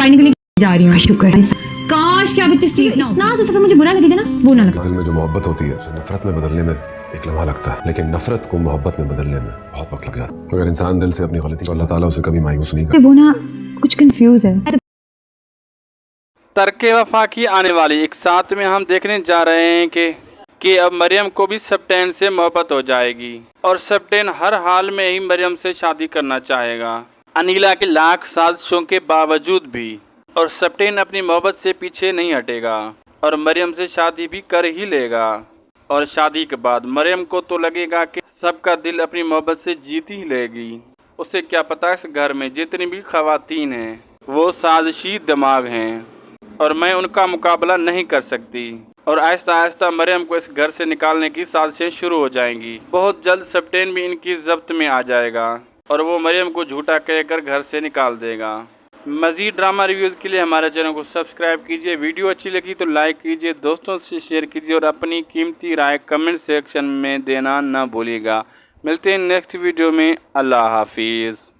बांटने के लिए जा रही हूँ। शुक्र है। काश क्या इतनी स्वीट ना हो। इतना सा सफर मुझे बुरा लगेगा ना, वो ना लगे। दिल में जो मोहब्बत होती है उसे नफरत में बदलने में एक लम्हा लगता है, लेकिन नफरत को मोहब्बत में बदलने में बहुत वक्त लग जाता है। अगर इंसान दिल से अपनी गलती को अल्लाह ताला उसे कभी मायूस नहीं करता। वो ना कुछ कंफ्यूज है। तरके वफा की आने वाली एक साथ में हम देखने जा रहे हैं कि अब मरियम को भी सप्टेन से मोहब्बत हो जाएगी और सप्टेन हर हाल में ही मरियम से शादी करना चाहेगा, अनीला के लाख साजिशों के बावजूद भी। और सप्टेन अपनी मोहब्बत से पीछे नहीं हटेगा और मरियम से शादी भी कर ही लेगा। और शादी के बाद मरियम को तो लगेगा कि सबका दिल अपनी मोहब्बत से जीत ही लेगी। उसे क्या पता इस घर में जितनी भी खवातीन हैं वो साजिशी दिमाग हैं और मैं उनका मुकाबला नहीं कर सकती। और आहिस्ता आहिस्ता मरियम को इस घर से निकालने की साजिशें शुरू हो जाएंगी। बहुत जल्द सप्टेन भी इनकी जब्त में आ जाएगा और वो मरियम को झूठा कहकर घर से निकाल देगा। मज़ीद ड्रामा रिव्यूज़ के लिए हमारे चैनल को सब्सक्राइब कीजिए। वीडियो अच्छी लगी तो लाइक कीजिए, दोस्तों से शेयर कीजिए और अपनी कीमती राय कमेंट सेक्शन में देना ना भूलिएगा। मिलते हैं नेक्स्ट वीडियो में। अल्लाह हाफिज़।